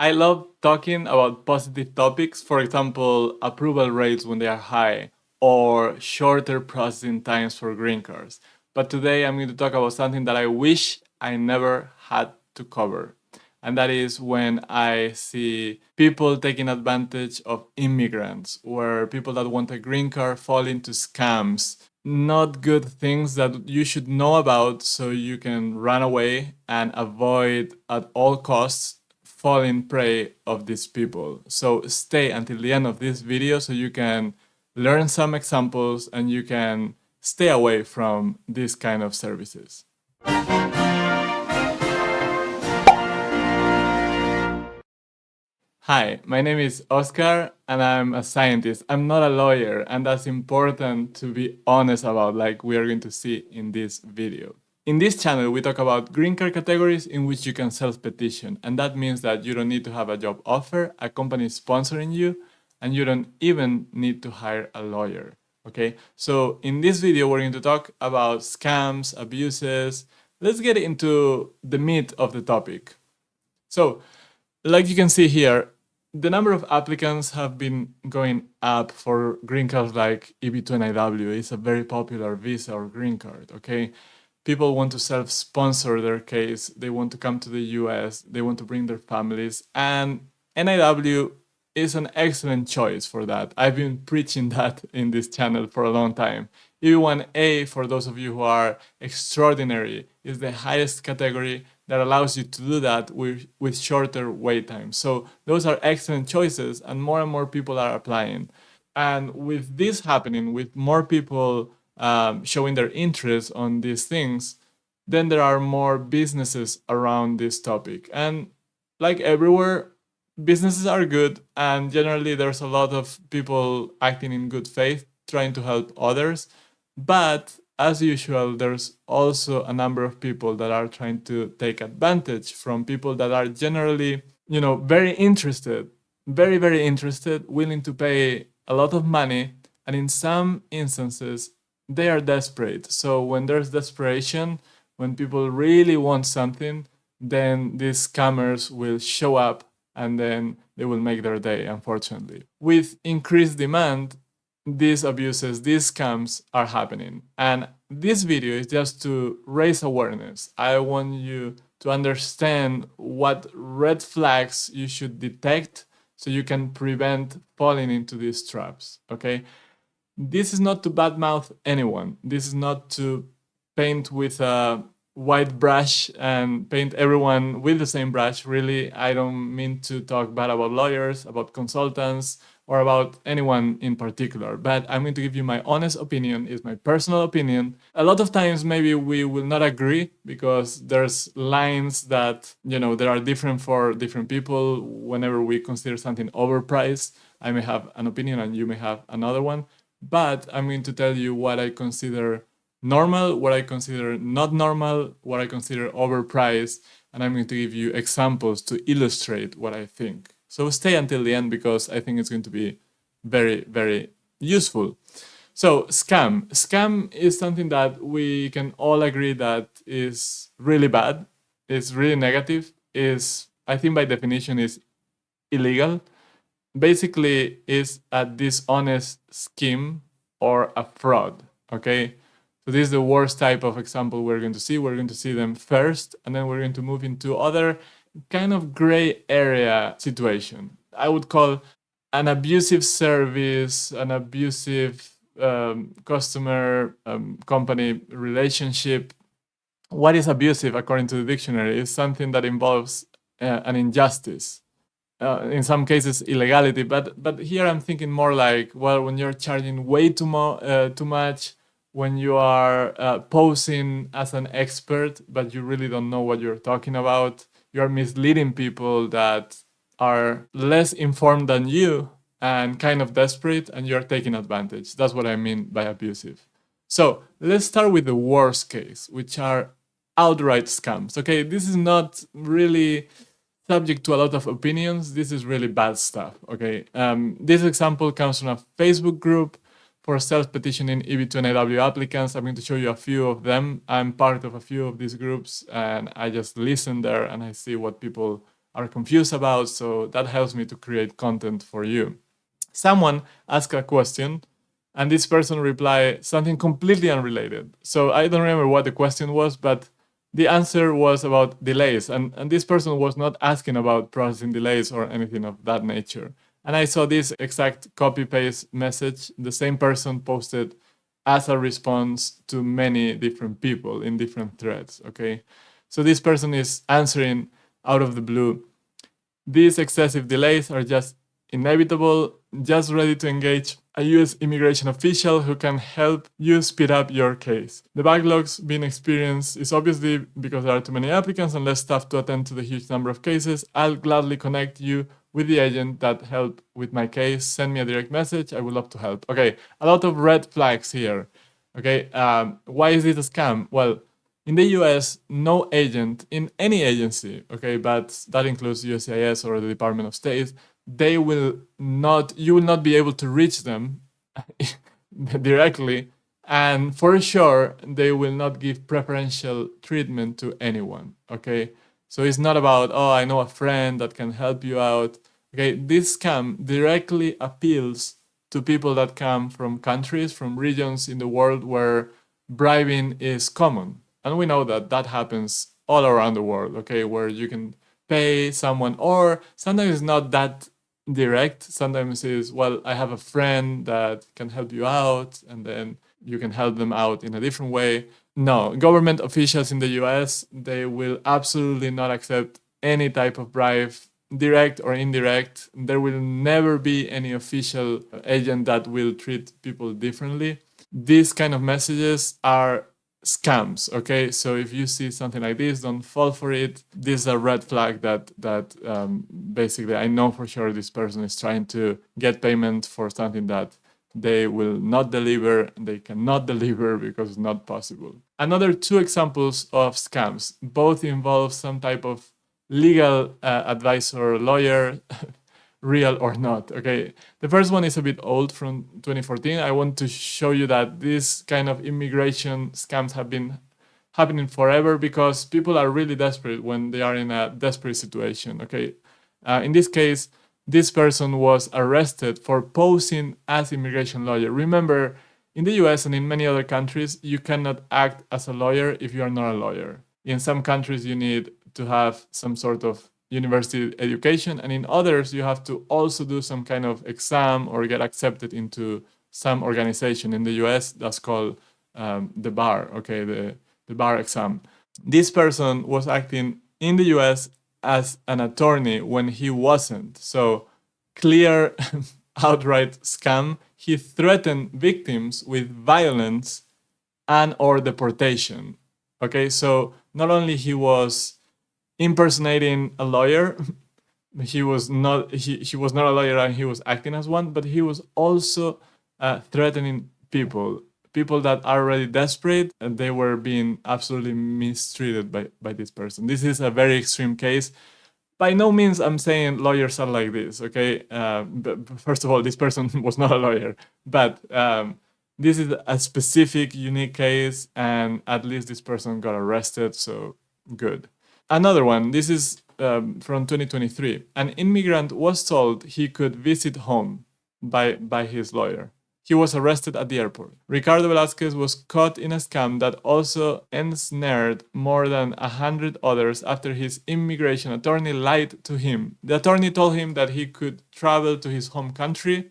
I love talking about positive topics, for example, approval rates when they are high or shorter processing times for green cards. But today I'm going to talk about something that I wish I never had to cover. And that is when I see people taking advantage of immigrants, where people that want a green card fall into scams, not good things that you should know about so you can run away and avoid at all costs falling prey of these people. So stay until the end of this video so you can learn some examples and you can stay away from these kind of services. Hi, my name is Oscar and I'm a scientist. I'm not a lawyer, and that's important to be honest about, like we are going to see in this video. In this channel, we talk about green card categories in which you can self-petition, and that means that you don't need to have a job offer, a company is sponsoring you, and you don't even need to hire a lawyer. Okay, so in this video, we're going to talk about scams, abuses. Let's get into the meat of the topic. So, like you can see here, the number of applicants have been going up for green cards like EB2 NIW. It's a very popular visa or green card, okay? People want to self-sponsor their case. They want to come to the US. They want to bring their families. And NIW is an excellent choice for that. I've been preaching that in this channel for a long time. EB1A, for those of you who are extraordinary, is the highest category that allows you to do that with shorter wait times. So those are excellent choices, and more people are applying. And with this happening, with more people showing their interest on these things, then there are more businesses around this topic. And like everywhere, businesses are good, and generally there's a lot of people acting in good faith, trying to help others. But as usual, there's also a number of people that are trying to take advantage from people that are generally, very interested, very interested, willing to pay a lot of money. And in some instances, they are desperate. So when there's desperation, when people really want something, then these scammers will show up and then they will make their day, unfortunately. With increased demand, these abuses, these scams are happening. And this video is just to raise awareness. I want you to understand what red flags you should detect so you can prevent falling into these traps, okay? This is not to badmouth anyone. This is not to paint with a white brush and paint everyone with the same brush. Really, I don't mean to talk bad about lawyers, about consultants, or about anyone in particular, but I'm going to give you my honest opinion. It's my personal opinion. A lot of times maybe we will not agree because there's lines that, there are different for different people. Whenever we consider something overpriced, I may have an opinion and you may have another one, but I'm going to tell you what I consider normal, what I consider not normal, what I consider overpriced, and I'm going to give you examples to illustrate what I think. So stay until the end because I think it's going to be very useful. So scam. Scam is something that we can all agree that is really bad, is really negative, is, I think by definition, is illegal. Basically is a dishonest scheme or a fraud, okay? So this is the worst type of example we're going to see. We're going to see them first, and then we're going to move into other kind of gray area situation. I would call an abusive service, an abusive customer company relationship. What is abusive according to the dictionary is something that involves an injustice. In some cases illegality, but here I'm thinking more like, well, when you're charging way too much, when you are posing as an expert but you really don't know what you're talking about, you're misleading people that are less informed than you and kind of desperate, and you're taking advantage. That's what I mean by abusive. So let's start with the worst case, which are outright scams. Okay, this is not really subject to a lot of opinions. This is really bad stuff, okay? This example comes from a Facebook group for self-petitioning EB2 NIW applicants. I'm going to show you a few of them. I'm part of a few of these groups, and I just listen there and I see what people are confused about. So that helps me to create content for you. Someone asked a question and this person replied something completely unrelated. So I don't remember what the question was, but the answer was about delays. And this person was not asking about processing delays or anything of that nature. And I saw this exact copy paste message the same person posted as a response to many different people in different threads. Okay. So this person is answering out of the blue. These excessive delays are just inevitable, just ready to engage a US immigration official who can help you speed up your case. The backlogs being experienced is obviously because there are too many applicants and less staff to attend to the huge number of cases. I'll gladly connect you with the agent that helped with my case. Send me a direct message. I would love to help. Okay, a lot of red flags here. Okay, why is it a scam? Well, in the US, no agent in any agency, okay, but that includes USCIS or the Department of State, you will not be able to reach them directly, and for sure, they will not give preferential treatment to anyone, okay? So it's not about, oh, I know a friend that can help you out. Okay, this scam directly appeals to people that come from countries, from regions in the world where bribing is common. And we know that that happens all around the world, okay, where you can pay someone, or sometimes it's not that direct. Sometimes it's, well, I have a friend that can help you out, and then you can help them out in a different way. No, government officials in the US, they will absolutely not accept any type of bribe, direct or indirect. There will never be any official agent that will treat people differently. These kind of messages are scams, okay? So if you see something like this, don't fall for it. This is a red flag that basically I know for sure this person is trying to get payment for something that they will not deliver, they cannot deliver because it's not possible. Another two examples of scams, both involve some type of legal advice or lawyer, real or not. Okay, the first one is a bit old, from 2014. I want to show you that this kind of immigration scams have been happening forever because people are really desperate when they are in a desperate situation. Okay, in this case, this person was arrested for posing as immigration lawyer. Remember, in the US and in many other countries, you cannot act as a lawyer if you are not a lawyer. In some countries, you need to have some sort of university education, and in others, you have to also do some kind of exam or get accepted into some organization. In the US, that's called the bar, okay, the bar exam. This person was acting in the US as an attorney when he wasn't. So, clear, outright scam. He threatened victims with violence and or deportation. Okay, so not only he was impersonating a lawyer, he was not a lawyer and he was acting as one, but he was also threatening people that are already desperate, and they were being absolutely mistreated by this person. This is a very extreme case. By no means I'm saying lawyers are like this, okay? But first of all, this person was not a lawyer, but this is a specific, unique case, and at least this person got arrested, so good. Another one, this is from 2023. An immigrant was told he could visit home by his lawyer. He was arrested at the airport. Ricardo Velasquez was caught in a scam that also ensnared more than 100 others after his immigration attorney lied to him. The attorney told him that he could travel to his home country,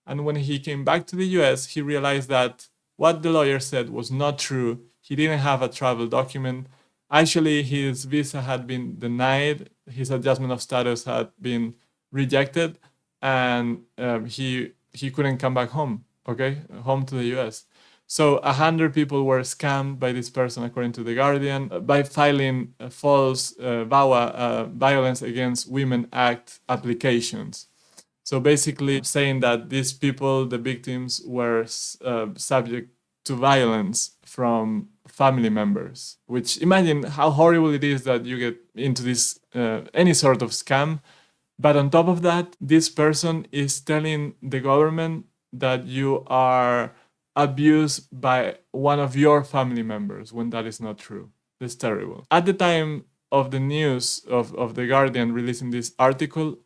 and when he came back to the US, he realized that what the lawyer said was not true. He didn't have a travel document. Actually, his visa had been denied, his adjustment of status had been rejected, and he couldn't come back home, okay, home to the US. So 100 people were scammed by this person, according to The Guardian, by filing false VAWA, Violence Against Women Act applications. So basically saying that these people, the victims, were subject to violence from family members, which, imagine how horrible it is that you get into this any sort of scam, but on top of that, this person is telling the government that you are abused by one of your family members when that is not true. That's terrible. At the time of the news of The Guardian releasing this article,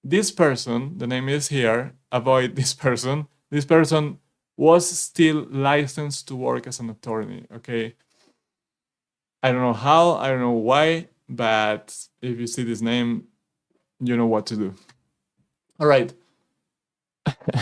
this person, the name is here, avoid this person was still licensed to work as an attorney, okay? I don't know how, I don't know why, but if you see this name, you know what to do. All right.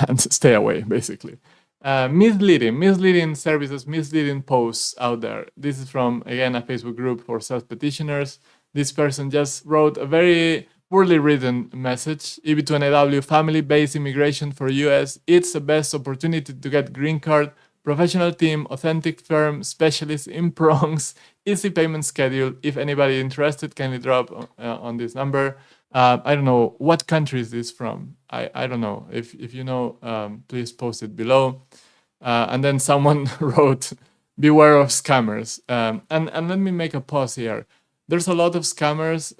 And stay away, basically. Misleading services, misleading posts out there. This is from, again, a Facebook group for self-petitioners. This person just wrote a very poorly written message. EB2 NIW, family-based immigration for US. It's the best opportunity to get green card. Professional team, authentic firm, specialist in prongs, easy payment schedule. If anybody interested, kindly drop on this number. I don't know what country is this from. I don't know. If you know, please post it below. And then someone wrote, "Beware of scammers." And let me make a pause here. There's a lot of scammers,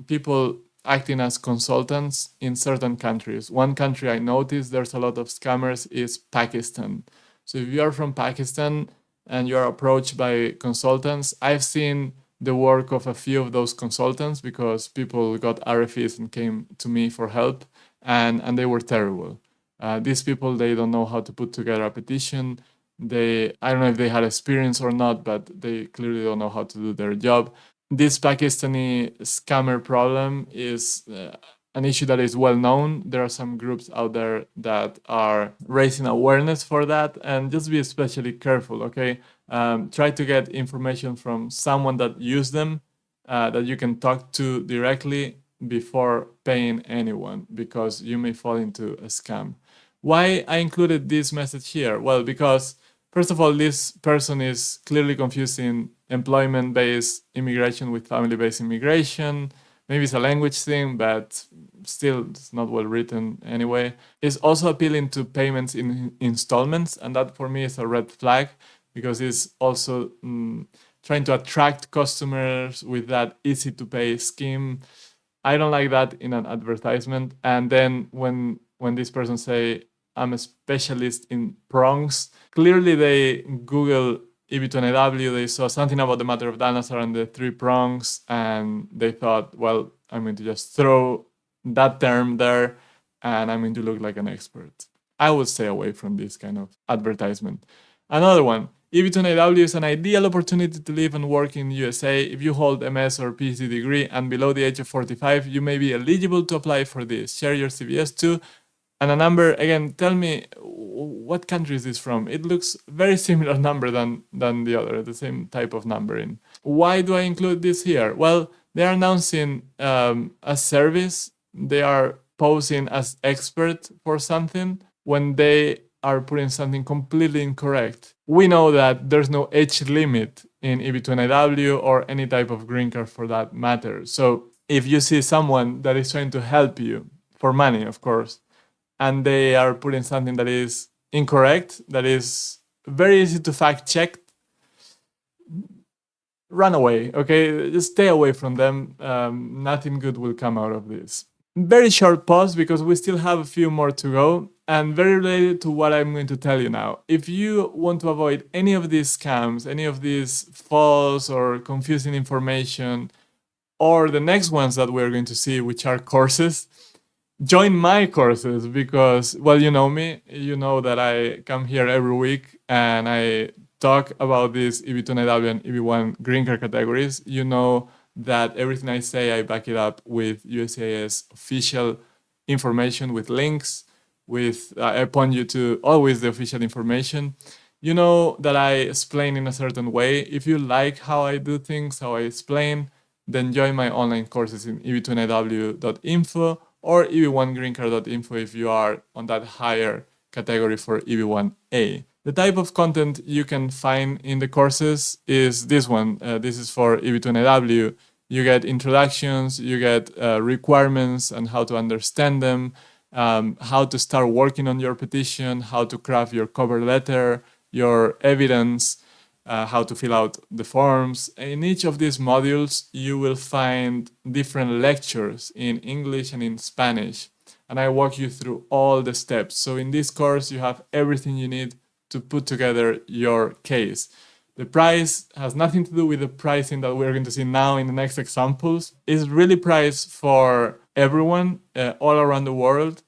people acting as consultants in certain countries. One country I noticed there's a lot of scammers is Pakistan. So if you are from Pakistan and you are approached by consultants, I've seen the work of a few of those consultants because people got RFEs and came to me for help, and they were terrible. These people, they don't know how to put together a petition. I don't know if they had experience or not, but they clearly don't know how to do their job. This Pakistani scammer problem is an issue that is well known. There are some groups out there that are raising awareness for that, and just be especially careful, okay? Try to get information from someone that used them, that you can talk to directly before paying anyone, because you may fall into a scam. Why I included this message here? Well, because first of all, this person is clearly confusing employment-based immigration with family-based immigration. Maybe it's a language thing, but still it's not well written anyway. It's also appealing to payments in installments, and that for me is a red flag because it's also trying to attract customers with that easy to pay scheme. I don't like that in an advertisement. And then when this person say, "I'm a specialist in prongs," clearly they Google EB2 NIW, they saw something about the matter of Dinosaur and the three prongs, and they thought, well, I'm going to just throw that term there and I'm going to look like an expert. I would stay away from this kind of advertisement. Another one, EB2 NIW is an ideal opportunity to live and work in USA. If you hold MS or PhD degree and below the age of 45, you may be eligible to apply for this. Share your CVS too. And a number, again, tell me what country is this from? It looks very similar number than the other, the same type of numbering. Why do I include this here? Well, they are announcing a service. They are posing as expert for something when they are putting something completely incorrect. We know that there's no age limit in EB2 NIW or any type of green card for that matter. So if you see someone that is trying to help you, for money, of course, and they are putting something that is incorrect, that is very easy to fact check, run away, okay? Just stay away from them. Nothing good will come out of this. Very short pause because we still have a few more to go, and very related to what I'm going to tell you now. If you want to avoid any of these scams, any of these false or confusing information, or the next ones that we're going to see, which are courses, join my courses because, well, you know me, you know that I come here every week and I talk about these EB2 NIW and EB1 green card categories. You know that everything I say, I back it up with USCIS official information, with links, I point you to always the official information. You know that I explain in a certain way. If you like how I do things, how I explain, then join my online courses in eb2niw.info or eb1greencard.info if you are on that higher category for EB1A. The type of content you can find in the courses is this one. This is for EB2 NIW. You get introductions, you get requirements and how to understand them, how to start working on your petition, how to craft your cover letter, your evidence, how to fill out the forms. In each of these modules, you will find different lectures in English and in Spanish. And I walk you through all the steps. So in this course, you have everything you need to put together your case. The price has nothing to do with the pricing that we're going to see now in the next examples. It's really priced for everyone all around the world.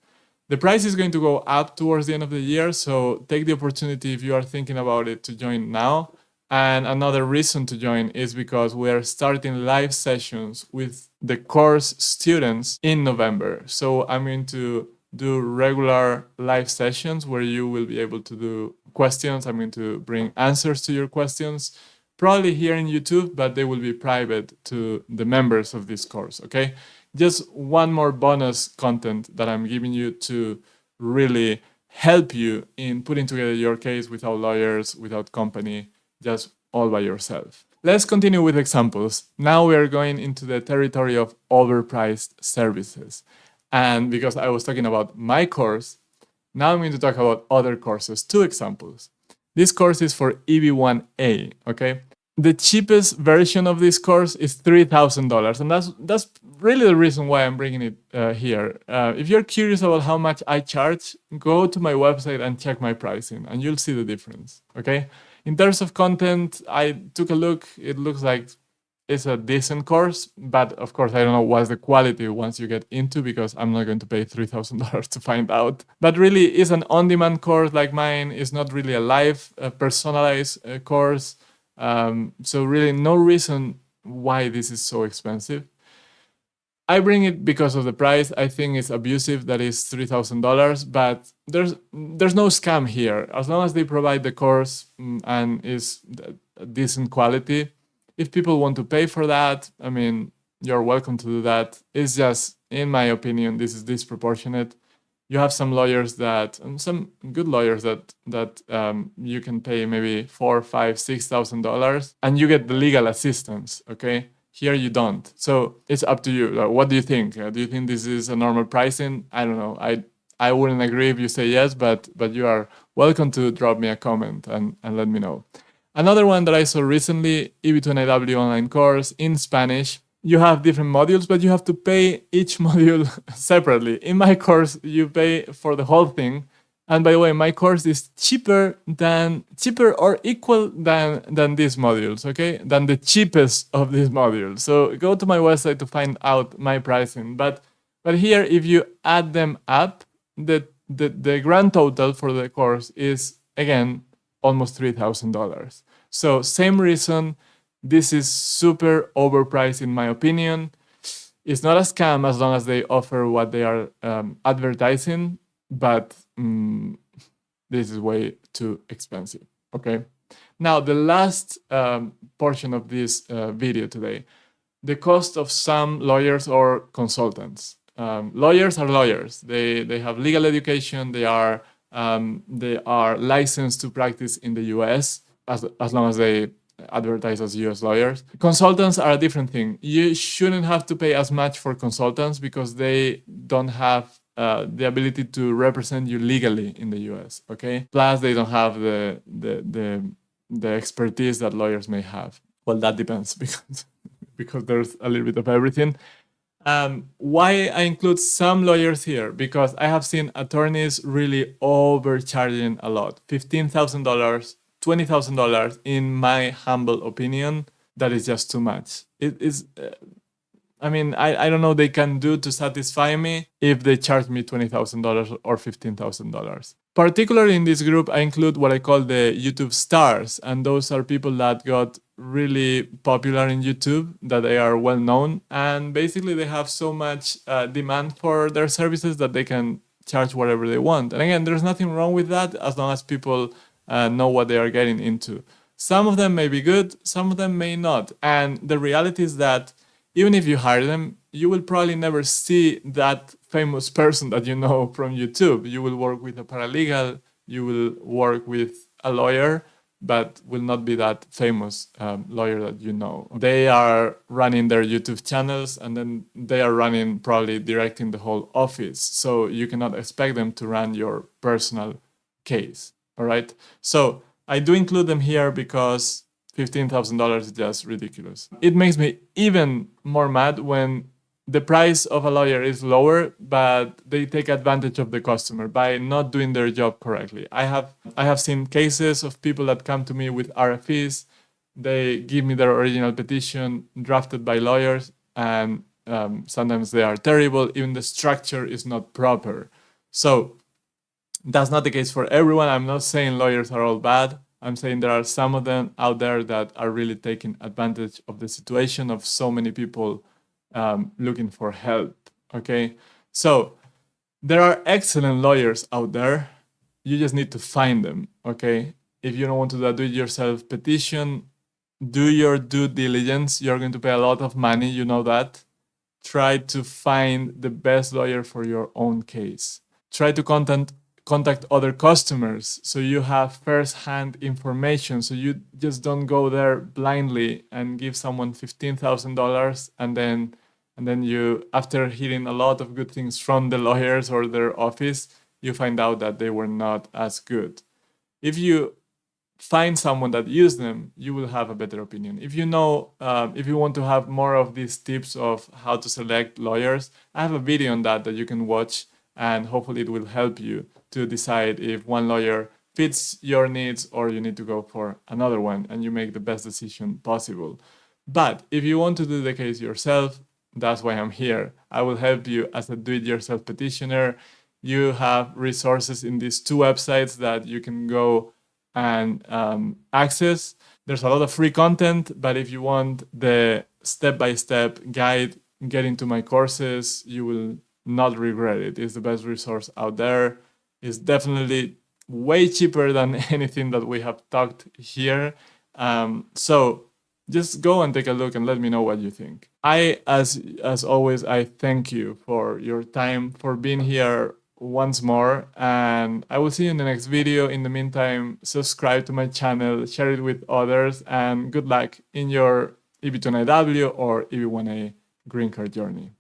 The price is going to go up towards the end of the year, so take the opportunity if you are thinking about it to join now. And another reason to join is because we are starting live sessions with the course students in November. So I'm going to do regular live sessions where you will be able to do questions. I'm going to bring answers to your questions, probably here in YouTube, but they will be private to the members of this course, okay? Just one more bonus content that I'm giving you to really help you in putting together your case without lawyers, without company, just all by yourself. Let's continue with examples. Now we are going into the territory of overpriced services. And because I was talking about my course, now I'm going to talk about other courses. 2 examples. This course is for EB1A, okay? The cheapest version of this course is $3,000, and that's really the reason why I'm bringing it here. If you're curious about how much I charge, go to my website and check my pricing, and you'll see the difference, okay? In terms of content, I took a look. It looks like it's a decent course, but of course, I don't know what's the quality once you get into, because I'm not going to pay $3,000 to find out. But really, it's an on-demand course like mine. It's not really a live, personalized course. So really no reason why this is so expensive. I bring it because of the price. I think it's abusive that is $3,000, but there's no scam here. As long as they provide the course and is decent quality, if people want to pay for that, I mean, you're welcome to do that. It's just, in my opinion, this is disproportionate. You have some lawyers that, and some good lawyers that you can pay maybe $4,000, $5,000, $6,000, and you get the legal assistance. Okay, here you don't. So it's up to you. What do you think? Do you think this is a normal pricing? I don't know. I wouldn't agree if you say yes, but you are welcome to drop me a comment and let me know. Another one that I saw recently, EB2 NIW online course in Spanish. You have different modules, but you have to pay each module separately. In my course, you pay for the whole thing. And by the way, my course is cheaper or equal than these modules, okay? Than the cheapest of these modules. So go to my website to find out my pricing. But here, if you add them up, the grand total for the course is, again, almost $3,000. So same reason. This is super overpriced in my opinion. It's not a scam as long as they offer what they are advertising, but this is way too expensive, okay? Now, the last portion of this video today, the cost of some lawyers or consultants. Lawyers are lawyers. They have legal education. They are licensed to practice in the US as long as they advertise as US lawyers. Consultants are a different thing. You shouldn't have to pay as much for consultants because they don't have the ability to represent you legally in the US, okay? Plus, they don't have the expertise that lawyers may have. Well, that depends because there's a little bit of everything. Why I include some lawyers here? Because I have seen attorneys really overcharging a lot. $15,000, $20,000, in my humble opinion, that is just too much. It is, I mean, I don't know they can do to satisfy me if they charge me $20,000 or $15,000. Particularly in this group, I include what I call the YouTube stars, and those are people that got really popular in YouTube, that they are well known, and basically they have so much demand for their services that they can charge whatever they want. And again, there's nothing wrong with that as long as people know what they are getting into. Some of them may be good, some of them may not. And the reality is that even if you hire them, you will probably never see that famous person that you know from YouTube. You will work with a paralegal, you will work with a lawyer, but will not be that famous lawyer that you know. They are running their YouTube channels, and then they are running, probably directing the whole office. So you cannot expect them to run your personal case. All right. So I do include them here because $15,000 is just ridiculous. It makes me even more mad when the price of a lawyer is lower, but they take advantage of the customer by not doing their job correctly. I have seen cases of people that come to me with RFEs They give me their original petition drafted by lawyers, and sometimes they are terrible. Even the structure is not proper. So that's not the case for everyone. I'm not saying lawyers are all bad. I'm saying there are some of them out there that are really taking advantage of the situation of so many people looking for help. Okay, so there are excellent lawyers out there. You just need to find them. Okay, if you don't want to do a do-it-yourself petition, do your due diligence. You're going to pay a lot of money. You know that. Try to find the best lawyer for your own case. Try to contact other customers so you have first-hand information, so you just don't go there blindly and give someone $15,000 and then you, after hearing a lot of good things from the lawyers or their office, you find out that they were not as good. If you find someone that used them, you will have a better opinion. If you know, if you want to have more of these tips of how to select lawyers, I have a video on that you can watch, and hopefully it will help you to decide if one lawyer fits your needs or you need to go for another one and you make the best decision possible. But if you want to do the case yourself, that's why I'm here. I will help you as a do-it-yourself petitioner. You have resources in these two websites that you can go and access. There's a lot of free content, but if you want the step-by-step guide, get into my courses. You will not regret it. It's the best resource out there. It's definitely way cheaper than anything that we have talked here. So just go and take a look and let me know what you think. As always, I thank you for your time, for being here once more, and I will see you in the next video. In the meantime, subscribe to my channel, share it with others, and good luck in your EB2 NIW or EB1A green card journey.